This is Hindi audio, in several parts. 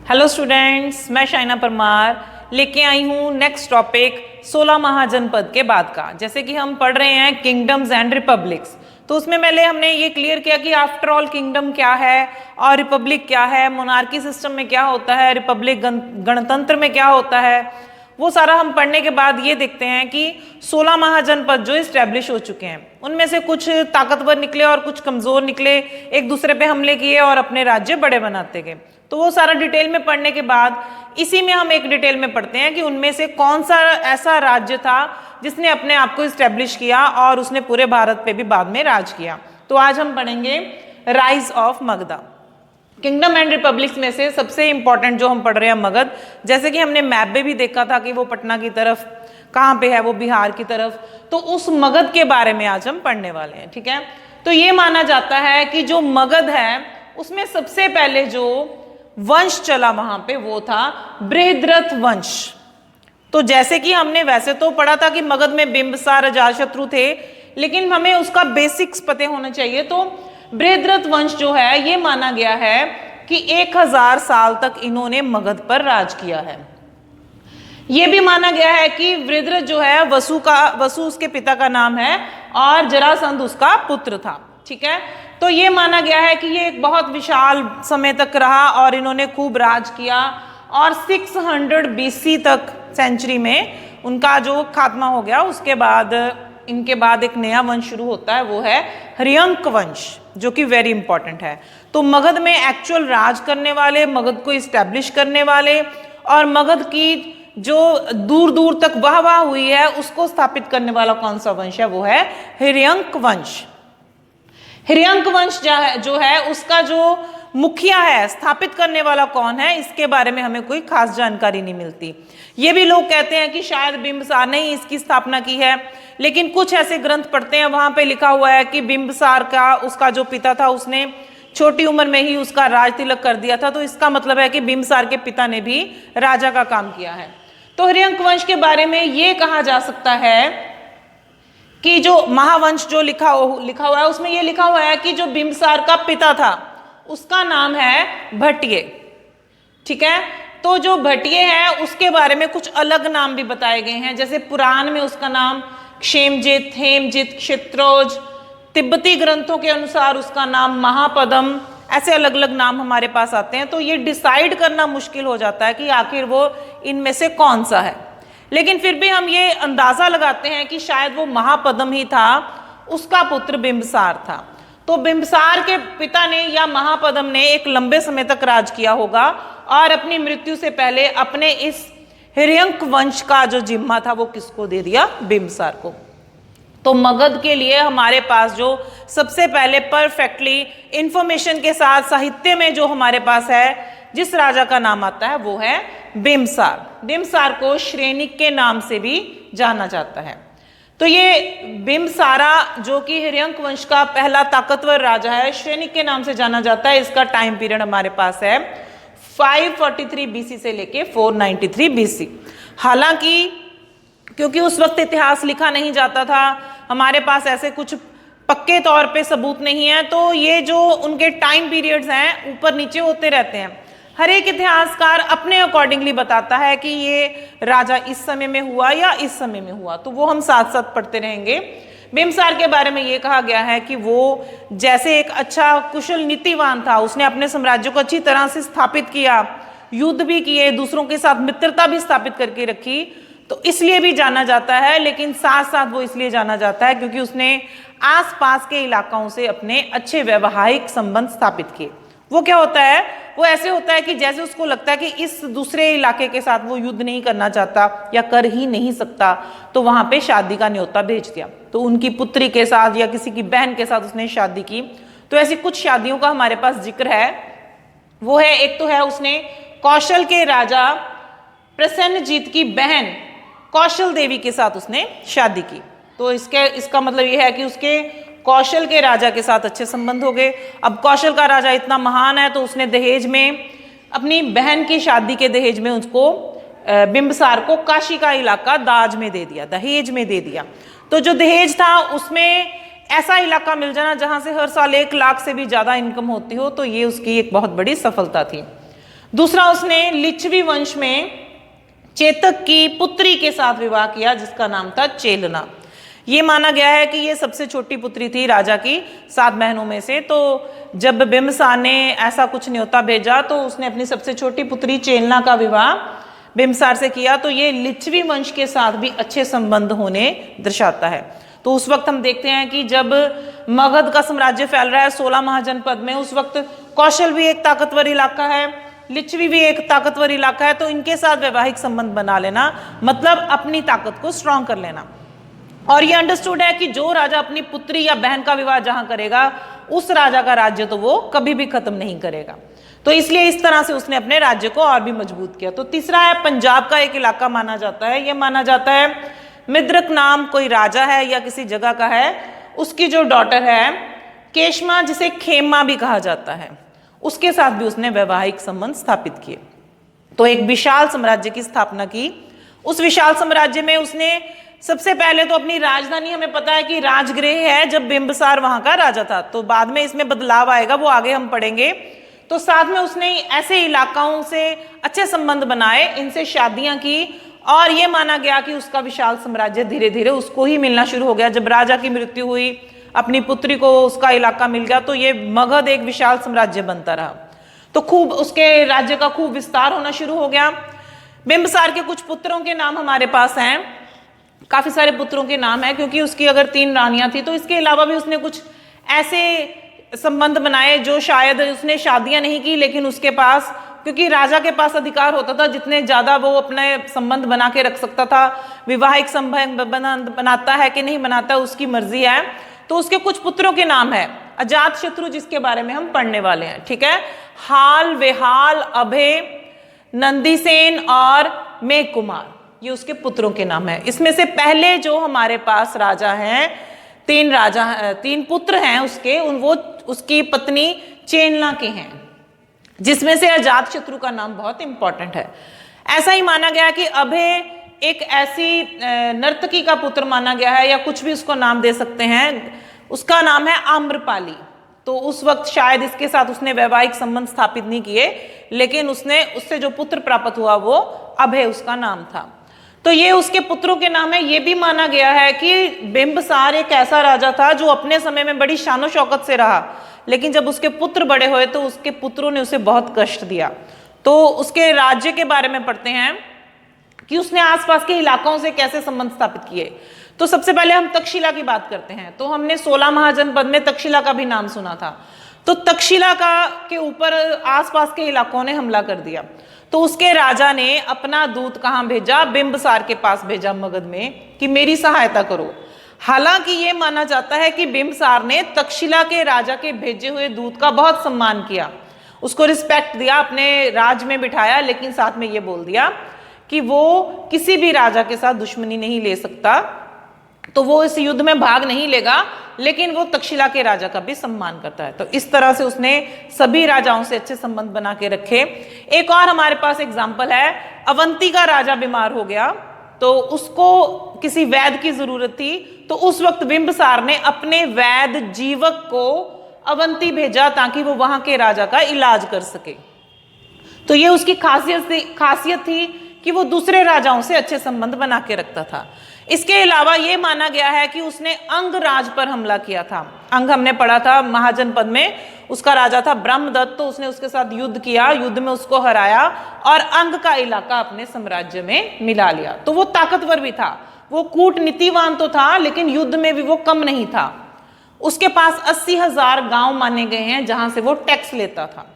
हेलो स्टूडेंट्स, मैं शाइना परमार लेके आई हूँ नेक्स्ट टॉपिक 16 महाजनपद के बाद का। जैसे कि हम पढ़ रहे हैं किंगडम्स एंड रिपब्लिक्स, तो उसमें पहले हमने ये क्लियर किया कि आफ्टर ऑल किंगडम क्या है और रिपब्लिक क्या है, मोनार्की सिस्टम में क्या होता है, रिपब्लिक गणतंत्र में क्या होता है। वो सारा हम पढ़ने के बाद ये देखते हैं कि 16 महाजनपद जो इस्टेब्लिश हो चुके हैं उनमें से कुछ ताकतवर निकले और कुछ कमजोर निकले, एक दूसरे पे हमले किए और अपने राज्य बड़े बनाते गए। तो वो सारा डिटेल में पढ़ने के बाद इसी में हम एक डिटेल में पढ़ते हैं कि उनमें से कौन सा ऐसा राज्य था जिसने अपने आप को इस्टेब्लिश किया और उसने पूरे भारत पे भी बाद में राज किया। तो आज हम पढ़ेंगे rise of Magadh. Kingdom and republics में से सबसे इंपॉर्टेंट जो हम पढ़ रहे हैं मगध, जैसे कि हमने मैप में भी देखा था कि वो पटना की तरफ कहाँ पे है, वो बिहार की तरफ। तो उस मगध के बारे में आज हम पढ़ने वाले हैं, ठीक है। तो ये माना जाता है कि जो मगध है उसमें सबसे पहले जो वंश चला वहां पे वो था बृहद्रथ वंश। तो जैसे कि हमने वैसे तो पढ़ा था कि मगध में बिंबिसार अजातशत्रु थे, लेकिन हमें उसका बेसिक्स पते होने चाहिए। तो बृहद्रथ वंश जो है ये माना गया है कि 1000 साल तक इन्होंने मगध पर राज किया है। ये भी माना गया है कि बृहद्रथ जो है वसु उसके पिता का नाम है और जरासंध उसका पुत्र था, ठीक है। तो ये माना गया है कि ये एक बहुत विशाल समय तक रहा और इन्होंने खूब राज किया और 600 BC तक सेंचुरी में उनका जो खात्मा हो गया। उसके बाद इनके बाद एक नया वंश शुरू होता है, वो है हर्यंक वंश, जो कि वेरी इंपॉर्टेंट है। तो मगध में एक्चुअल राज करने वाले, मगध को इस्टेब्लिश करने वाले और मगध की जो दूर दूर तक वाह हुई है उसको स्थापित करने वाला कौन सा वंश है, वो है हर्यंक वंश। हर्यंक वंश जो है उसका जो मुखिया है, स्थापित करने वाला कौन है, इसके बारे में हमें कोई खास जानकारी नहीं मिलती। ये भी लोग कहते हैं कि शायद बिंबिसार ने ही इसकी स्थापना की है, लेकिन कुछ ऐसे ग्रंथ पढ़ते हैं वहां पे लिखा हुआ है कि बिंबिसार का उसका जो पिता था उसने छोटी उम्र में ही उसका राज तिलक कर दिया था। तो इसका मतलब है कि बिंबिसार के पिता ने भी राजा का काम किया है। तो हर्यंक वंश के बारे में ये कहा जा सकता है कि जो महावंश जो लिखा हुआ है उसमें ये लिखा हुआ है कि जो बिंबिसार का पिता था उसका नाम है भट्टिय, ठीक है। तो जो भट्टिय है उसके बारे में कुछ अलग नाम भी बताए गए हैं, जैसे पुराण में उसका नाम क्षेमजित, हेमजित, क्षित्रोज, तिब्बती ग्रंथों के अनुसार उसका नाम महापदम, ऐसे अलग अलग नाम हमारे पास आते हैं। तो ये डिसाइड करना मुश्किल हो जाता है कि आखिर वो इनमें से कौन सा है, लेकिन फिर भी हम ये अंदाजा लगाते हैं कि शायद वो महापदम ही था, उसका पुत्र बिंबिसार था। तो बिंबिसार के पिता ने या महापदम ने एक लंबे समय तक राज किया होगा और अपनी मृत्यु से पहले अपने इस हर्यंक वंश का जो जिम्मा था वो किसको दे दिया, बिंबिसार को। तो मगध के लिए हमारे पास जो सबसे पहले परफेक्टली इंफॉर्मेशन के साथ साहित्य में जो हमारे पास है जिस राजा का नाम आता है वो है बिंबिसार। बिंबिसार को श्रेनिक के नाम से भी जाना जाता है। तो ये बिंबिसारा जो कि हर्यंक वंश का पहला ताकतवर राजा है, श्रेनिक के नाम से जाना जाता है। इसका टाइम पीरियड हमारे पास है 543 BC से लेके 493 BC। हालांकि क्योंकि उस वक्त इतिहास लिखा नहीं जाता था, हमारे पास ऐसे कुछ पक्के तौर पे सबूत नहीं है, तो ये जो उनके टाइम पीरियड्स हैं ऊपर नीचे होते रहते हैं। हर एक इतिहासकार अपने अकॉर्डिंगली बताता है कि ये राजा इस समय में हुआ या इस समय में हुआ, तो वो हम साथ साथ पढ़ते रहेंगे। बिंबिसार के बारे में ये कहा गया है कि वो जैसे एक अच्छा कुशल नीतिवान था, उसने अपने साम्राज्य को अच्छी तरह से स्थापित किया, युद्ध भी किए, दूसरों के साथ मित्रता भी स्थापित करके रखी, तो इसलिए भी जाना जाता है। लेकिन साथ साथ वो इसलिए जाना जाता है क्योंकि उसने आसपास के इलाकों से अपने अच्छे वैवाहिक संबंध स्थापित किए। वो क्या होता है, वो ऐसे होता है कि जैसे उसको लगता है कि इस दूसरे इलाके के साथ वो युद्ध नहीं करना चाहता या कर ही नहीं सकता, तो वहां पे शादी का न्योता भेज दिया। तो उनकी पुत्री के साथ या किसी की बहन के साथ उसने शादी की। तो ऐसी कुछ शादियों का हमारे पास जिक्र है। वो है, एक तो है उसने कौशल के राजा प्रसन्नजीत की बहन कौशल देवी के साथ उसने शादी की। तो इसका मतलब यह है कि उसके कौशल के राजा के साथ अच्छे संबंध हो गए। अब कौशल का राजा इतना महान है तो उसने दहेज में अपनी बहन की शादी के दहेज में उसको बिंबिसार को काशी का इलाका दाज में दे दिया, दहेज में दे दिया। तो जो दहेज था उसमें ऐसा इलाका मिल जाना जहां से हर साल 1 लाख से भी ज्यादा इनकम होती हो, तो ये उसकी एक बहुत बड़ी सफलता थी। दूसरा, उसने लिच्छवी वंश में चेतक की पुत्री के साथ विवाह किया जिसका नाम था चेलना। ये माना गया है कि ये सबसे छोटी पुत्री थी राजा की 7 बहनों में से। तो जब बिंबिसार ने ऐसा कुछ न्योता भेजा तो उसने अपनी सबसे छोटी पुत्री चेलना का विवाह बिंबिसार से किया। तो ये लिच्छवी वंश के साथ भी अच्छे संबंध होने दर्शाता है। तो उस वक्त हम देखते हैं कि जब मगध का साम्राज्य फैल रहा है 16 महाजनपद में, उस वक्त कौशल भी एक ताकतवर इलाका है, लिच्छवी भी एक ताकतवर इलाका है। तो इनके साथ वैवाहिक संबंध बना लेना मतलब अपनी ताकत को स्ट्रांग कर लेना। और ये अंडरस्टूड है कि जो राजा अपनी पुत्री या बहन का विवाह जहां करेगा उस राजा का राज्य तो वो कभी भी खत्म नहीं करेगा। तो इसलिए इस तरह से उसने अपने राज्य को और भी मजबूत किया। तो तीसरा है, पंजाब का एक इलाका माना जाता है। यह माना जाता है मिद्रक नाम कोई राजा है या किसी जगह का है, उसकी जो डॉटर है केशमा, जिसे खेमा भी कहा जाता है, उसके साथ भी उसने वैवाहिक संबंध स्थापित किए। तो एक विशाल साम्राज्य की स्थापना की। उस विशाल साम्राज्य में उसने सबसे पहले तो अपनी राजधानी, हमें पता है कि राजगृह है जब बिंबिसार वहां का राजा था, तो बाद में इसमें बदलाव आएगा, वो आगे हम पढ़ेंगे। तो साथ में उसने ऐसे इलाकाओं से अच्छे संबंध बनाए, इनसे शादियां की, और ये माना गया कि उसका विशाल साम्राज्य धीरे धीरे उसको ही मिलना शुरू हो गया। जब राजा की मृत्यु हुई, अपनी पुत्री को उसका इलाका मिल गया, तो ये मगध एक विशाल साम्राज्य बनता रहा। तो खूब उसके राज्य का खूब विस्तार होना शुरू हो गया। बिंबिसार के कुछ पुत्रों के नाम हमारे पास हैं, काफी सारे पुत्रों के नाम है, क्योंकि उसकी अगर 3 रानियां थी तो इसके अलावा भी उसने कुछ ऐसे संबंध बनाए जो शायद उसने शादियां नहीं की, लेकिन उसके पास, क्योंकि राजा के पास अधिकार होता था, जितने ज्यादा वो अपने संबंध बना के रख सकता था। विवाहिक संबंध बनाता है कि नहीं बनाता उसकी मर्जी है। तो उसके कुछ पुत्रों के नाम है, अजात शत्रु जिसके बारे में हम पढ़ने वाले हैं, ठीक है, हाल, वेहाल, अभय, नंदीसेन और मेघ कुमार, ये उसके पुत्रों के नाम है। इसमें से पहले जो हमारे पास राजा हैं, 3 पुत्र हैं उसके, वो उसकी पत्नी चेलना के हैं, जिसमें से अजात शत्रु का नाम बहुत इंपॉर्टेंट है। ऐसा ही माना गया कि अभय एक ऐसी नर्तकी का पुत्र माना गया है, या कुछ भी उसको नाम दे सकते हैं, उसका नाम है आम्रपाली। तो उस वक्त शायद इसके साथ उसने वैवाहिक संबंध स्थापित नहीं किए, लेकिन उससे जो पुत्र प्राप्त हुआ वो अभय उसका नाम था। तो ये उसके पुत्रों के नाम है। ये भी माना गया है कि बिंबिसार एक ऐसा राजा था जो अपने समय में बड़ी शानो शौकत से रहा, लेकिन जब उसके पुत्र बड़े हुए तो उसके पुत्रों ने उसे बहुत कष्ट दिया। तो उसके राज्य के बारे में पढ़ते हैं कि उसने आसपास के इलाकों से कैसे संबंध स्थापित किए। तो सबसे पहले हम तक्षशिला की बात करते हैं। तो हमने 16 महाजनपद में तक्षशिला का भी नाम सुना था। तो तक्षशिला के ऊपर आसपास के इलाकों ने हमला कर दिया। तो उसके राजा ने अपना दूत कहां भेजा? बिंबिसार के पास भेजा मगध में, कि मेरी सहायता करो। हालांकि ये माना जाता है कि बिंबिसार ने तक्षशिला के राजा के भेजे हुए दूत का बहुत सम्मान किया, उसको रिस्पेक्ट दिया, अपने राज में बिठाया, लेकिन साथ में ये बोल दिया कि वो किसी भी राजा के साथ दुश्मनी नहीं ले सकता, तो वो इस युद्ध में भाग नहीं लेगा, लेकिन वो तक्षशिला के राजा का भी सम्मान करता है। तो इस तरह से उसने सभी राजाओं से अच्छे संबंध बना के रखे। एक और हमारे पास एग्जाम्पल है, अवंती का राजा बीमार हो गया, तो उसको किसी वैद्य की जरूरत थी। तो उस वक्त बिंबिसार ने अपने वैद्य जीवक को अवंती भेजा ताकि वो वहां के राजा का इलाज कर सके। तो ये उसकी खासियत थी कि वो दूसरे राजाओं से अच्छे संबंध बना के रखता था। इसके अलावा ये माना गया है कि उसने अंग राज पर हमला किया था। अंग हमने पढ़ा था महाजनपद में, उसका राजा था ब्रह्मदत्त। तो उसने उसके साथ युद्ध किया, युद्ध में उसको हराया और अंग का इलाका अपने साम्राज्य में मिला लिया। तो वो ताकतवर भी था, वो कूटनीतिवान तो था, लेकिन युद्ध में भी वो कम नहीं था। उसके पास 80,000 गांव माने गए हैं जहां से वो टैक्स लेता था।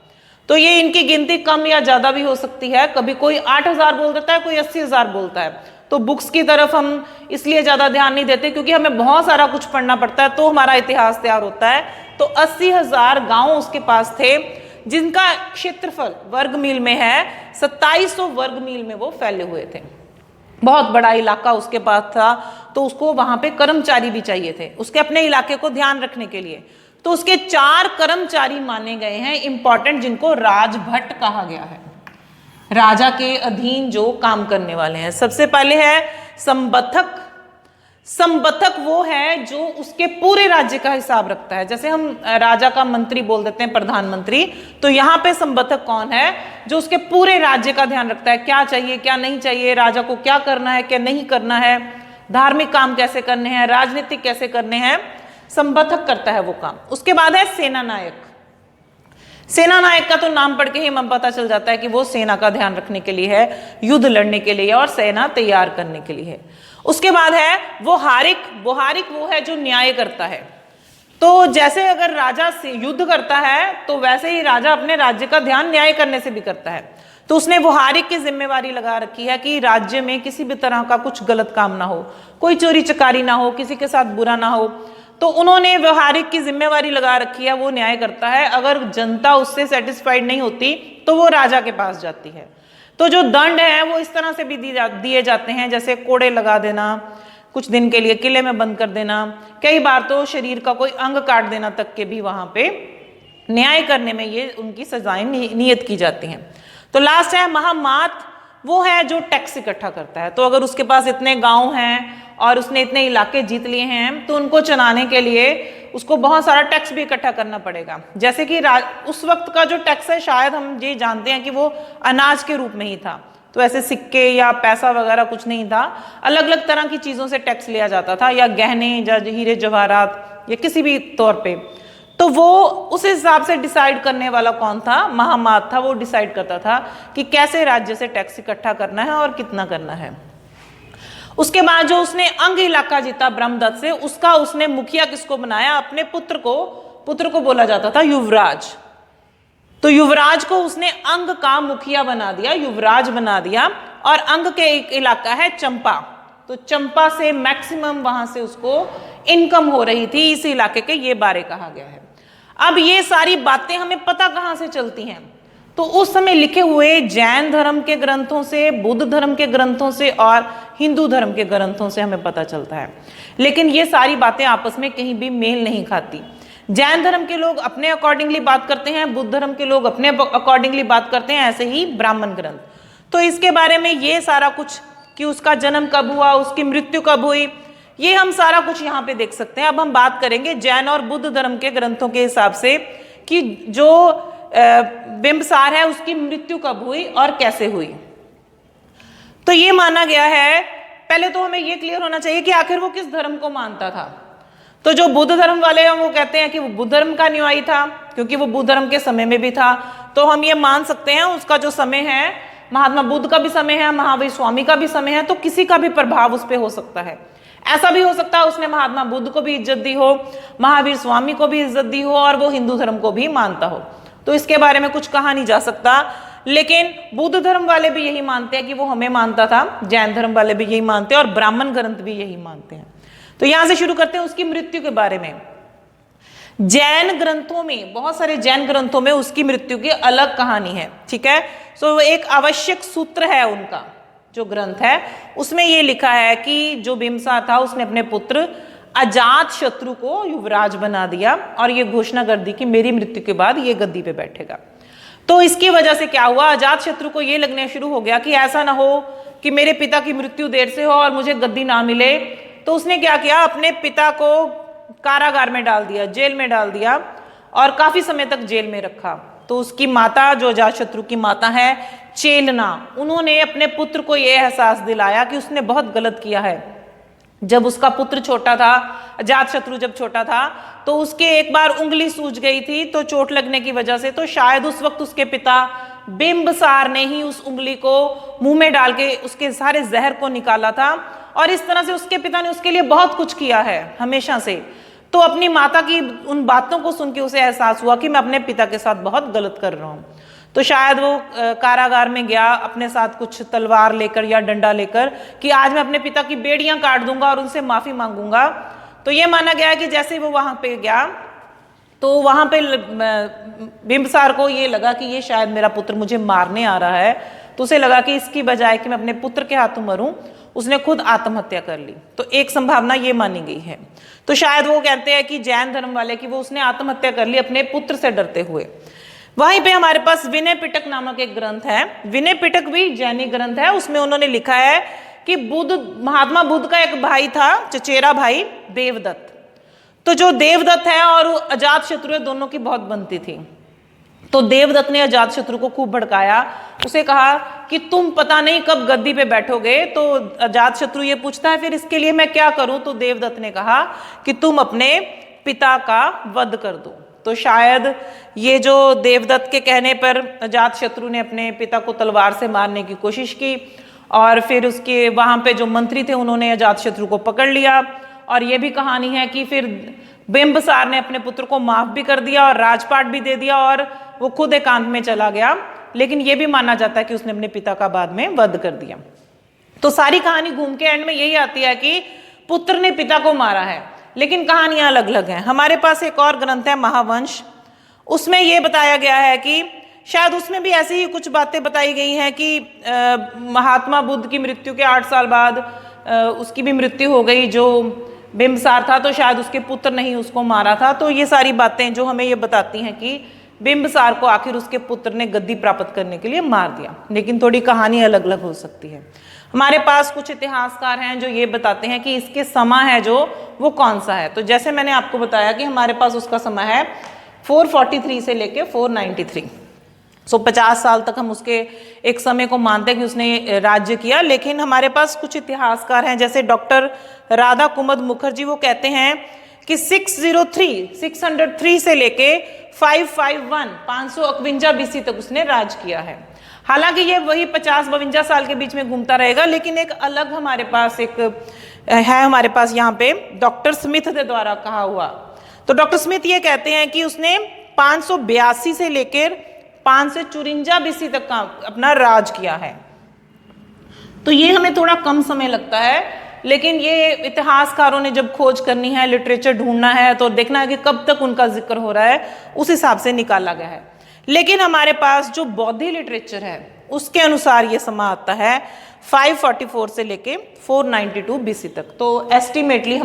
तो ये इनकी गिनती कम या ज्यादा भी हो सकती है, कभी कोई 8,000 बोल देता है, कोई 80,000 बोलता है। तो बुक्स की तरफ हम इसलिए ज्यादा ध्यान नहीं देते क्योंकि हमें बहुत सारा कुछ पढ़ना पड़ता है, तो हमारा इतिहास तैयार होता है। तो 80,000 गांव उसके पास थे, जिनका क्षेत्रफल वर्ग मील में है 2700 वर्ग मील में वो फैले हुए थे। बहुत बड़ा इलाका उसके पास था। तो उसको वहां पे कर्मचारी भी चाहिए थे उसके अपने इलाके को ध्यान रखने के लिए। तो उसके 4 कर्मचारी माने गए हैं इंपॉर्टेंट, जिनको राजभट कहा गया है, राजा के अधीन जो काम करने वाले हैं। सबसे पहले है संबथक। संबद्धक वो है जो उसके पूरे राज्य का हिसाब रखता है। जैसे हम राजा का मंत्री बोल देते हैं प्रधानमंत्री, तो यहाँ पे संबद्धक कौन है? जो उसके पूरे राज्य का ध्यान रखता है, क्या चाहिए क्या नहीं चाहिए, राजा को क्या करना है क्या नहीं करना है, धार्मिक काम कैसे करने हैं, राजनीतिक कैसे करने हैं, संबद्धक करता है वो काम। उसके बाद है सेना नायक। सेना नायक का तो नाम पढ़ के ही हमें पता चल जाता है कि वो सेना का ध्यान रखने के लिए है, युद्ध लड़ने के लिए और सेना तैयार करने के लिए है। उसके बाद है वोहारिक। वोहारिक वो है जो न्याय करता है। तो जैसे अगर राजा से युद्ध करता है तो वैसे ही राजा अपने राज्य का ध्यान न्याय करने से भी करता है। तो उसने वोहारिक की जिम्मेवारी लगा रखी है कि राज्य में किसी भी तरह का कुछ गलत काम ना हो, कोई चोरी चकारी ना हो, किसी के साथ बुरा ना हो। तो उन्होंने व्यवहारिक की जिम्मेवारी लगा रखी है, वो न्याय करता है। अगर जनता उससे सेटिस्फाइड नहीं होती तो वो राजा के पास जाती है। तो जो दंड है वो इस तरह से भी दिए जाते हैं, जैसे कोड़े लगा देना, कुछ दिन के लिए किले में बंद कर देना, कई बार तो शरीर का कोई अंग काट देना तक के भी वहां पे न्याय करने में ये उनकी सजाएं नियत की जाती हैं। तो लास्ट है महामात। वो है जो टैक्स इकट्ठा करता है। तो अगर उसके पास इतने गांव हैं और उसने इतने इलाके जीत लिए हैं तो उनको चलाने के लिए उसको बहुत सारा टैक्स भी इकट्ठा करना पड़ेगा। जैसे कि उस वक्त का जो टैक्स है शायद हम ये जानते हैं कि वो अनाज के रूप में ही था, तो ऐसे सिक्के या पैसा वगैरह कुछ नहीं था, अलग अलग तरह की चीजों से टैक्स लिया जाता था, या गहने या हीरे जवाहरात या किसी भी तौर पे। तो वो उस हिसाब से डिसाइड करने वाला कौन था? महामात था। वो डिसाइड करता था कि कैसे राज्य से टैक्स इकट्ठा करना है और कितना करना है। उसके बाद जो उसने अंग इलाका जीता ब्रह्मदत्त से, उसका उसने मुखिया किसको बनाया? अपने पुत्र को। पुत्र को बोला जाता था युवराज। तो युवराज को उसने अंग का मुखिया बना दिया, युवराज बना दिया। और अंग के एक इलाका है चंपा, तो चंपा से मैक्सिमम वहां से उसको इनकम हो रही थी, इस इलाके के ये बारे कहा गया है। अब ये सारी बातें हमें पता कहां से चलती हैं? तो उस समय लिखे हुए जैन धर्म के ग्रंथों से, बुद्ध धर्म के ग्रंथों से और हिंदू धर्म के ग्रंथों से हमें पता चलता है। लेकिन ये सारी बातें आपस में कहीं भी मेल नहीं खाती। जैन धर्म के लोग अपने अकॉर्डिंगली बात करते हैं, बुद्ध धर्म के लोग अपने अकॉर्डिंगली बात करते हैं, ऐसे ही ब्राह्मण ग्रंथ। तो इसके बारे में ये सारा कुछ कि उसका जन्म कब हुआ, उसकी मृत्यु कब हुई, ये हम सारा कुछ यहाँ पे देख सकते हैं। अब हम बात करेंगे जैन और बुद्ध धर्म के ग्रंथों के हिसाब से कि जो बिंबसार है उसकी मृत्यु कब हुई और कैसे हुई। तो ये माना गया है, पहले तो हमें ये क्लियर होना चाहिए कि आखिर वो किस धर्म को मानता था। तो जो बुद्ध धर्म वाले हैं वो कहते हैं कि वो बुद्ध धर्म का अनुयायी था, क्योंकि वो बुद्ध धर्म के समय में भी था। तो हम ये मान सकते हैं उसका जो समय है, महात्मा बुद्ध का भी समय है, महावीर स्वामी का भी समय है, तो किसी का भी प्रभाव उस पर हो सकता है। ऐसा भी हो सकता है उसने महात्मा बुद्ध को भी इज्जत दी हो, महावीर स्वामी को भी इज्जत दी हो और वो हिंदू धर्म को भी मानता हो। तो इसके बारे में कुछ कहा नहीं जा सकता। लेकिन बुद्ध धर्म वाले भी यही मानते हैं कि वो हमें मानता था, जैन धर्म वाले भी यही मानते हैं और ब्राह्मण ग्रंथ भी यही मानते हैं। तो यहां से शुरू करते हैं उसकी मृत्यु के बारे में। जैन ग्रंथों में, बहुत सारे जैन ग्रंथों में उसकी मृत्यु की अलग कहानी है, ठीक है। सो एक आवश्यक सूत्र है उनका जो ग्रंथ है, उसमें ये लिखा है कि जो बिंबसार था उसने अपने पुत्र अजात शत्रु को युवराज बना दिया और ये घोषणा कर दी कि मेरी मृत्यु के बाद ये गद्दी पे बैठेगा। तो इसकी वजह से क्या हुआ, अजात शत्रु को ये लगने शुरू हो गया कि ऐसा ना हो कि मेरे पिता की मृत्यु देर से हो और मुझे गद्दी ना मिले। तो उसने क्या किया, अपने पिता को कारागार में डाल दिया, जेल में डाल दिया और काफी समय तक जेल में रखा। तो उसकी माता, जो अजातशत्रु की माता है चेलना, उन्होंने अपने पुत्र को यह एहसास दिलाया कि उसने बहुत गलत किया है। जब उसका पुत्र छोटा था, अजातशत्रु जब छोटा था, तो उसके एक बार उंगली सूज गई थी, तो चोट लगने की वजह से, तो शायद उस वक्त उसके पिता बिंबसार ने ही उस उंगली को मुंह में डाल के उसके सारे जहर को निकाला था। और इस तरह से उसके पिता ने उसके लिए बहुत कुछ किया है हमेशा से। तो अपनी माता की उन बातों को सुन के उसे एहसास हुआ कि मैं अपने पिता के साथ बहुत गलत कर रहा हूँ। तो शायद वो कारागार में गया अपने साथ कुछ तलवार लेकर या डंडा लेकर कि आज मैं अपने पिता की बेड़ियां काट दूंगा और उनसे माफी मांगूंगा। तो ये माना गया कि जैसे वो वहां पे गया तो वहां पे बिंबसार को ये लगा कि ये शायद मेरा पुत्र मुझे मारने आ रहा है। तो उसे लगा कि इसकी बजाय कि मैं अपने पुत्र के हाथों मरूं, उसने खुद आत्महत्या कर ली। तो एक संभावना ये मानी गई है। तो शायद वो कहते हैं कि जैन धर्म वाले कि वो उसने आत्महत्या कर ली अपने पुत्र से डरते हुए। वहीं पे हमारे पास विनय पिटक नामक एक ग्रंथ है। विनय पिटक भी जैनी ग्रंथ है। उसमें उन्होंने लिखा है कि महात्मा बुद्ध का एक भाई था, चचेरा भाई देवदत्त। तो जो देवदत्त है और अजातशत्रु है, दोनों की बहुत बनती थी। तो देवदत्त ने अजातशत्रु को खूब भड़काया, उसे कहा कि तुम पता नहीं कब गद्दी पे बैठोगे। तो अजातशत्रु ये पूछता है फिर इसके लिए मैं क्या करूं। तो देवदत्त ने कहा कि तुम अपने पिता का वध कर दो। तो शायद ये जो देवदत्त के कहने पर अजातशत्रु ने अपने पिता को तलवार से मारने की कोशिश की, और फिर उसके वहां पे जो मंत्री थे उन्होंने अजातशत्रु को पकड़ लिया। और ये भी कहानी है कि फिर बिंबसार ने अपने पुत्र को माफ भी कर दिया और राजपाट भी दे दिया, और वो खुद एकांत में चला गया। लेकिन ये भी माना जाता है कि उसने अपने पिता का बाद में वध कर दिया। तो सारी कहानी घूम के एंड में यही आती है कि पुत्र ने पिता को मारा है, लेकिन कहानियां अलग अलग हैं। हमारे पास एक और ग्रंथ है महावंश, उसमें यह बताया गया है कि शायद उसमें भी ऐसी ही कुछ बातें बताई गई हैं कि महात्मा बुद्ध की मृत्यु के 8 साल बाद उसकी भी मृत्यु हो गई, जो बिंबसार था, तो शायद उसके पुत्र ने ही उसको मारा था। तो ये सारी बातें जो हमें ये बताती हैं कि बिंबसार को आखिर उसके पुत्र ने गद्दी प्राप्त करने के लिए मार दिया, लेकिन थोड़ी कहानी अलग अलग हो सकती है। हमारे पास कुछ इतिहासकार हैं जो ये बताते हैं कि इसके समय है जो वो कौन सा है। तो जैसे मैंने आपको बताया कि हमारे पास उसका समय है 443 से लेके 493। 50 साल तक हम उसके एक समय को मानते हैं कि उसने राज्य किया। लेकिन हमारे पास कुछ इतिहासकार हैं जैसे डॉक्टर राधा कुमुद मुखर्जी, वो कहते हैं कि 603 से लेके 551 बीसी तक उसने राज किया है। हालांकि ये वही 50-52 साल के बीच में घूमता रहेगा, लेकिन एक अलग हमारे पास एक है, हमारे पास यहाँ पे डॉक्टर स्मिथ के द्वारा कहा हुआ। तो डॉक्टर स्मिथ ये कहते हैं कि उसने 582 से लेकर 554 बीसी तक का अपना राज किया है। तो ये हमें थोड़ा कम समय लगता है, लेकिन ये इतिहासकारों ने जब खोज करनी है, लिटरेचर ढूंढना है, तो देखना है कि कब तक उनका जिक्र हो रहा है, उस हिसाब से निकाला गया है। लेकिन हमारे पास जो बौद्धी लिटरेचर है उसके अनुसार ये समय आता है 544 से लेके 492 बीसी तक। तो एस्टिमेटली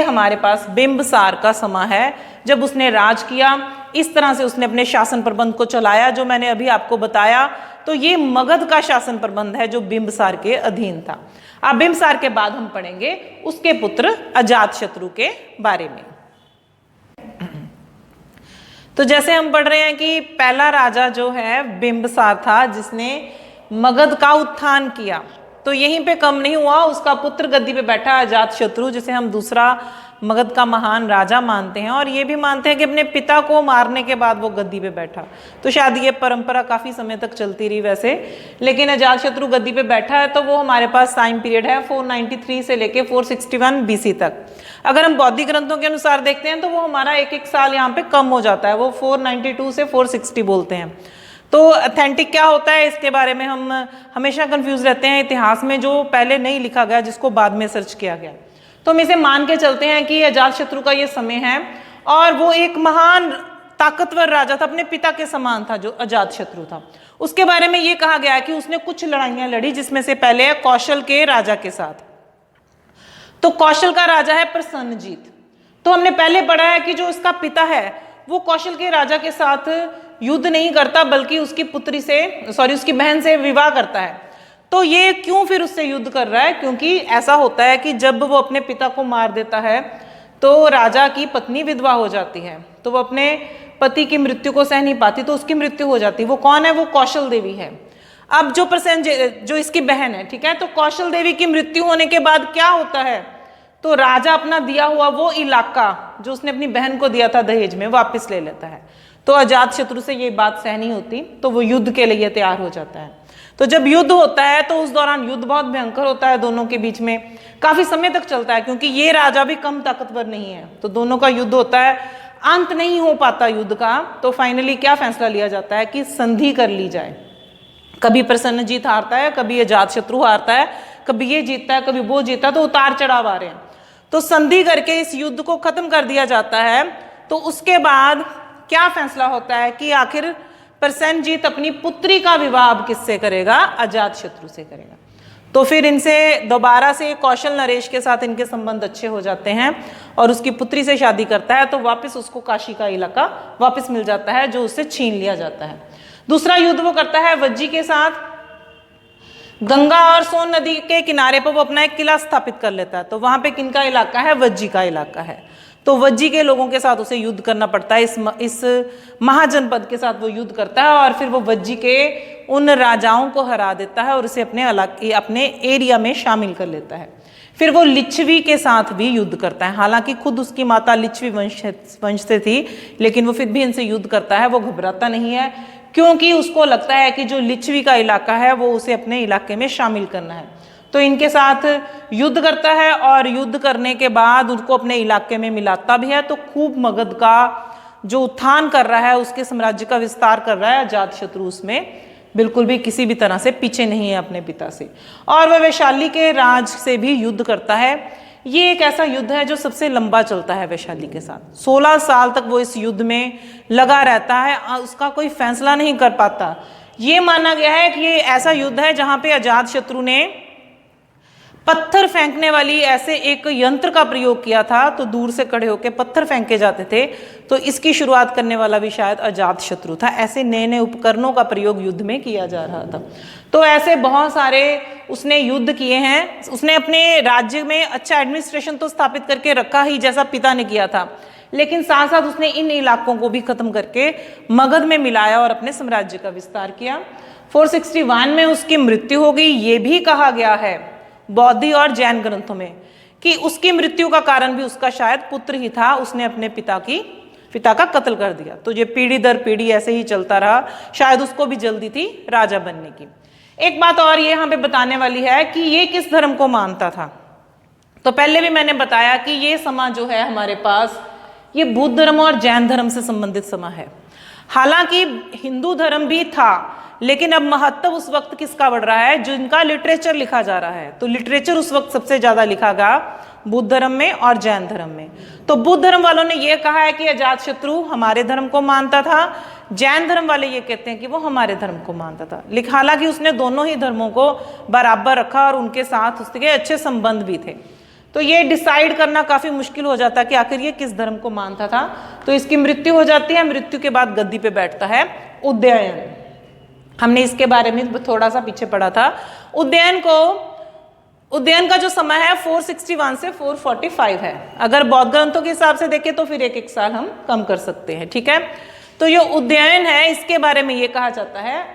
हमारे पास बिंबसार का समय है जब उसने राज किया। इस तरह से उसने अपने शासन प्रबंध को चलाया जो मैंने अभी आपको बताया। तो ये मगध का शासन प्रबंध है जो बिंबसार के अधीन था। अब बिंबसार के बाद हम पढ़ेंगे उसके पुत्र अजातशत्रु के बारे में। तो जैसे हम पढ़ रहे हैं कि पहला राजा जो है बिंबसार था जिसने मगध का उत्थान किया। तो यहीं पे कम नहीं हुआ, उसका पुत्र गद्दी पे बैठा अजातशत्रु, जिसे हम दूसरा मगध का महान राजा मानते हैं, और ये भी मानते हैं कि अपने पिता को मारने के बाद वो गद्दी पे बैठा। तो शायद ये परंपरा काफी समय तक चलती रही वैसे, लेकिन अजातशत्रु गद्दी पे बैठा है। तो वो हमारे पास टाइम पीरियड है 493 से लेके 461 बीसी तक। अगर हम बौद्धिक ग्रंथों के अनुसार देखते हैं तो वो हमारा एक एक साल यहाँ पे कम हो जाता है, वो 492 से 460 बोलते हैं। तो ऑथेंटिक क्या होता है इसके बारे में हम हमेशा कंफ्यूज रहते हैं इतिहास में, जो पहले नहीं लिखा गया जिसको बाद में सर्च किया गया। तो हम इसे मान के चलते हैं कि अजातशत्रु का ये समय है, और वो एक महान ताकतवर राजा था, अपने पिता के समान था जो अजातशत्रु था। उसके बारे में ये कहा गया है कि उसने कुछ लड़ाइयां लड़ी, जिसमें से पहले है कौशल के राजा के साथ। तो कौशल का राजा है प्रसन्नजीत। तो हमने पहले पढ़ा है कि जो उसका पिता है वो कौशल के राजा के साथ युद्ध नहीं करता, बल्कि उसकी उसकी बहन से विवाह करता है। तो ये क्यों फिर उससे युद्ध कर रहा है? क्योंकि ऐसा होता है कि जब वो अपने पिता को मार देता है तो राजा की पत्नी विधवा हो जाती है, तो वो अपने पति की मृत्यु को सह नहीं पाती, तो उसकी मृत्यु हो जाती है। वो कौन है? वो कौशल देवी है। अब जो इसकी बहन है, ठीक है, तो कौशल देवी की मृत्यु होने के बाद क्या होता है, तो राजा अपना दिया हुआ वो इलाका जो उसने अपनी बहन को दिया था दहेज में वापस ले लेता है। तो अजातशत्रु से ये बात सह नहीं होती, तो वो युद्ध के लिए तैयार हो जाता है। तो जब युद्ध होता है तो उस दौरान युद्ध बहुत भयंकर होता है दोनों के बीच में, काफी समय तक चलता है, क्योंकि ये राजा भी कम ताकतवर नहीं है। तो दोनों का युद्ध होता है, अंत नहीं हो पाता युद्ध का। तो फाइनली क्या फैसला लिया जाता है कि संधि कर ली जाए। कभी प्रसन्नजीत हारता है, कभी अजातशत्रु हारता है, कभी ये जीतता है, कभी वो जीतता है, तो उतार चढ़ाव आ रहे हैं। तो संधि करके इस युद्ध को खत्म कर दिया जाता है। तो उसके बाद क्या फैसला होता है कि आखिर प्रसन्नजीत अपनी पुत्री का विवाह अब किससे करेगा? अजातशत्रु से करेगा। तो फिर इनसे दोबारा से कौशल नरेश के साथ इनके संबंध अच्छे हो जाते हैं और उसकी पुत्री से शादी करता है। तो वापस उसको काशी का इलाका वापस मिल जाता है जो उससे छीन लिया जाता है। दूसरा युद्ध वो करता है वज्जी के साथ। गंगा और सोन नदी के किनारे पर वो अपना एक किला स्थापित कर लेता है। तो वहां पे किनका इलाका है? वज्जी का इलाका है। तो वज्जी के लोगों के साथ उसे युद्ध करना पड़ता है। इस महाजनपद के साथ वो युद्ध करता है और फिर वो वज्जी के उन राजाओं को हरा देता है और उसे अपने एरिया में शामिल कर लेता है। फिर वो लिच्छवी के साथ भी युद्ध करता है। हालांकि खुद उसकी माता लिच्छवी वंश से थी, लेकिन वो फिर भी इनसे युद्ध करता है। वो घबराता नहीं है, क्योंकि उसको लगता है कि जो लिच्छवी का इलाका है वो उसे अपने इलाके में शामिल करना है। तो इनके साथ युद्ध करता है और युद्ध करने के बाद उनको अपने इलाके में मिलाता भी है। तो खूब मगध का जो उत्थान कर रहा है, उसके साम्राज्य का विस्तार कर रहा है। अजातशत्रु उसमें बिल्कुल भी किसी भी तरह से पीछे नहीं है अपने पिता से। और वह वैशाली के राज से भी युद्ध करता है। ये एक ऐसा युद्ध है जो सबसे लंबा चलता है वैशाली के साथ। 16 साल तक वो इस युद्ध में लगा रहता है, उसका कोई फैसला नहीं कर पाता। ये माना गया है कि ये ऐसा युद्ध है जहां पे अजातशत्रु ने पत्थर फेंकने वाली ऐसे एक यंत्र का प्रयोग किया था। तो दूर से खड़े होकर पत्थर फेंके जाते थे। तो इसकी शुरुआत करने वाला भी शायद अजातशत्रु था। ऐसे नए नए उपकरणों का प्रयोग युद्ध में किया जा रहा था। तो ऐसे बहुत सारे उसने युद्ध किए हैं। उसने अपने राज्य में अच्छा एडमिनिस्ट्रेशन तो स्थापित करके रखा ही, जैसा पिता ने किया था, लेकिन साथ साथ उसने इन इलाकों को भी खत्म करके मगध में मिलाया और अपने साम्राज्य का विस्तार किया। 461 में उसकी मृत्यु हो गई। ये भी कहा गया है बौद्ध और जैन ग्रंथों में कि उसकी मृत्यु का कारण भी उसका शायद पुत्र ही था। उसने अपने पिता का कत्ल कर दिया। तो ये पीढ़ी दर पीढ़ी ऐसे ही चलता रहा। शायद उसको भी जल्दी थी राजा बनने की। एक बात और ये यहाँ पे बताने वाली है कि ये किस धर्म को मानता था। तो पहले भी मैंने बताया कि ये समा जो है हमारे पास, ये बुद्ध धर्म और जैन धर्म से संबंधित समा है। हालांकि हिंदू धर्म भी था, लेकिन अब महत्व उस वक्त किसका बढ़ रहा है? जिनका लिटरेचर लिखा जा रहा है। तो लिटरेचर उस वक्त सबसे ज्यादा लिखा गया बुद्ध धर्म में और जैन धर्म में। तो बुद्ध धर्म वालों ने यह कहा है कि अजातशत्रु हमारे धर्म को मानता था। जैन धर्म वाले ये कहते हैं कि वो हमारे धर्म को मानता था। लेकिन हालांकि उसने दोनों ही धर्मों को बराबर रखा और उनके साथ उसके अच्छे संबंध भी थे। तो ये डिसाइड करना काफी मुश्किल हो जाता है कि आखिर ये किस धर्म को मानता था। तो इसकी मृत्यु हो जाती है। मृत्यु के बाद गद्दी पे बैठता है उदयन। हमने इसके बारे में थोड़ा सा पीछे पढ़ा था। उदयन का जो समय है 461 से 445 है। अगर बौद्ध ग्रंथों के हिसाब से देखें तो फिर एक साल हम कम कर सकते हैं, ठीक है। तो ये उदयन है, इसके बारे में ये कहा जाता है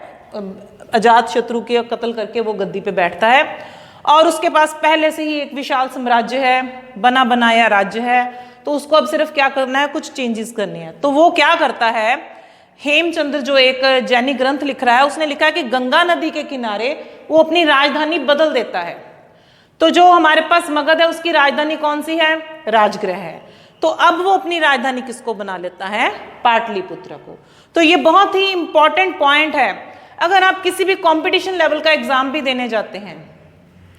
अजातशत्रु के कत्ल करके वो गद्दी पे बैठता है और उसके पास पहले से ही एक विशाल साम्राज्य है, बना बनाया राज्य है। तो उसको अब सिर्फ क्या करना है, कुछ चेंजेस करनी है। तो वो क्या करता है, हेमचंद्र जो एक जैनी ग्रंथ लिख रहा है, उसने लिखा है कि गंगा नदी के किनारे वो अपनी राजधानी बदल देता है। तो जो हमारे पास मगध है उसकी राजधानी कौन सी है? राजगृह है। तो अब वो अपनी राजधानी किसको बना लेता है? पाटलिपुत्र को। तो ये बहुत ही इंपॉर्टेंट पॉइंट है। अगर आप किसी भी कंपटीशन लेवल का एग्जाम भी देने जाते हैं,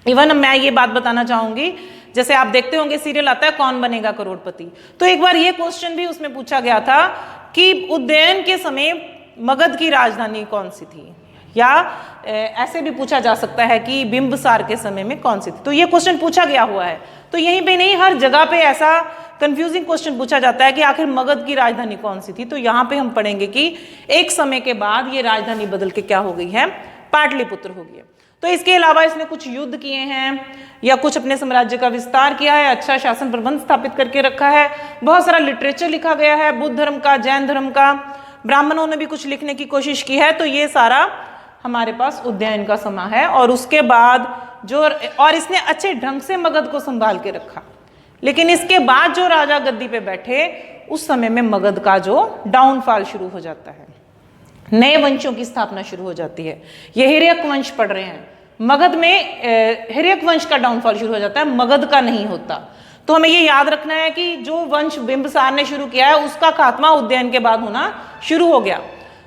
इवन मैं ये बात बताना चाहूंगी, जैसे आप देखते होंगे सीरियल आता है कौन बनेगा करोड़पति, तो एक बार ये क्वेश्चन भी उसमें पूछा गया था कि उदयन के समय मगध की राजधानी कौन सी थी, या ऐसे भी पूछा जा सकता है कि बिंबिसार के समय में कौन सी थी। तो ये क्वेश्चन पूछा गया हुआ है। तो यहीं पे नहीं, हर जगह पे ऐसा कंफ्यूजिंग क्वेश्चन पूछा जाता है कि आखिर मगध की राजधानी कौन सी थी। तो यहाँ पे हम पढ़ेंगे कि एक समय के बाद ये राजधानी बदल के क्या हो गई है, पाटलिपुत्र हो गई है। तो इसके अलावा इसने कुछ युद्ध किए हैं या कुछ अपने साम्राज्य का विस्तार किया है, अच्छा शासन प्रबंध स्थापित करके रखा है, बहुत सारा लिटरेचर लिखा गया है बुद्ध धर्म का, जैन धर्म का, ब्राह्मणों ने भी कुछ लिखने की कोशिश की है। तो ये सारा हमारे पास उदयन का समय है। और उसके बाद और इसने अच्छे ढंग से मगध को संभाल के रखा। लेकिन इसके बाद जो राजा गद्दी पे बैठे, उस समय में मगध का जो डाउनफॉल शुरू हो जाता है, नए वंशों की स्थापना शुरू हो जाती है। ये हिर्यक वंश पढ़ रहे हैं, मगध में हिर्यक वंश का डाउनफॉल शुरू हो जाता है, मगध का नहीं होता। तो हमें ये याद रखना है कि जो वंश बिंबिसार ने शुरू किया है उसका खात्मा उदयन के बाद होना शुरू हो गया।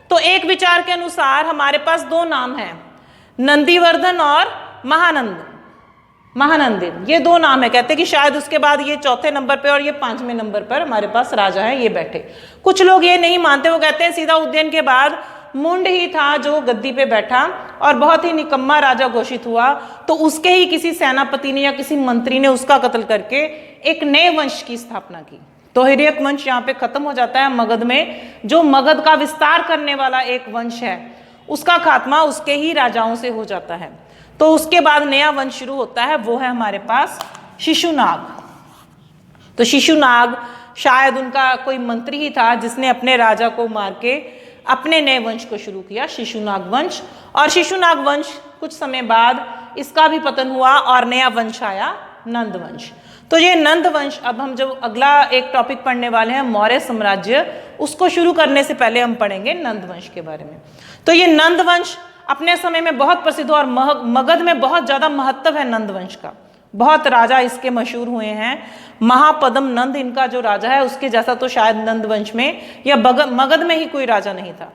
तो एक विचार के अनुसार हमारे पास दो नाम हैं, नंदीवर्धन और महानंदिन, ये दो नाम है। कहते हैं कि शायद उसके बाद ये चौथे नंबर पे और ये 5वें नंबर पर हमारे पास राजा है, ये बैठे। कुछ लोग ये नहीं मानते, वो कहते हैं सीधा उदयन के बाद मुंड ही था जो गद्दी पे बैठा और बहुत ही निकम्मा राजा घोषित हुआ। तो उसके ही किसी सेनापति ने या किसी मंत्री ने उसका कत्ल करके एक नए वंश की स्थापना की। तो हिर्यक वंश यहाँ पे खत्म हो जाता है मगध में। जो मगध का विस्तार करने वाला एक वंश है, उसका खात्मा उसके ही राजाओं से हो जाता है। तो उसके बाद नया वंश शुरू होता है, वो है हमारे पास शिशुनाग। तो शिशुनाग शायद उनका कोई मंत्री ही था जिसने अपने राजा को मार के अपने नए वंश को शुरू किया, शिशुनाग वंश। और शिशुनाग वंश कुछ समय बाद इसका भी पतन हुआ और नया वंश आया, नंद वंश। तो ये नंद वंश, अब हम जो अगला एक टॉपिक पढ़ने वाले हैं मौर्य साम्राज्य, उसको शुरू करने से पहले हम पढ़ेंगे नंद वंश के बारे में। तो ये नंद वंश अपने समय में बहुत प्रसिद्ध हुआ और मगध में बहुत ज्यादा महत्व है नंद वंश का। बहुत राजा इसके मशहूर हुए हैं। महापद्म नंद इनका जो राजा है, उसके जैसा तो शायद नंद वंश में या मगध में ही कोई राजा नहीं था।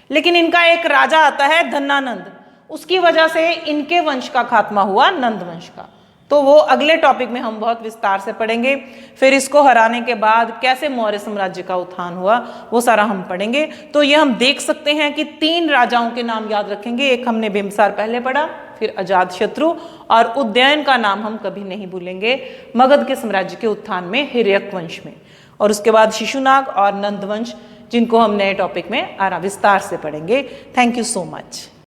लेकिन इनका एक राजा आता है धन्नानंद, उसकी वजह से इनके वंश का खात्मा हुआ, नंद वंश का। तो वो अगले टॉपिक में हम बहुत विस्तार से पढ़ेंगे। फिर इसको हराने के बाद कैसे मौर्य साम्राज्य का उत्थान हुआ, वो सारा हम पढ़ेंगे। तो ये हम देख सकते हैं कि 3 राजाओं के नाम याद रखेंगे। एक हमने बिंबिसार पहले पढ़ा, फिर अजातशत्रु, और उदयन का नाम हम कभी नहीं भूलेंगे मगध के साम्राज्य के उत्थान में, हिर्यक वंश में। और उसके बाद शिशुनाग और नंद वंश, जिनको हम नए टॉपिक में विस्तार से पढ़ेंगे। Thank you so much.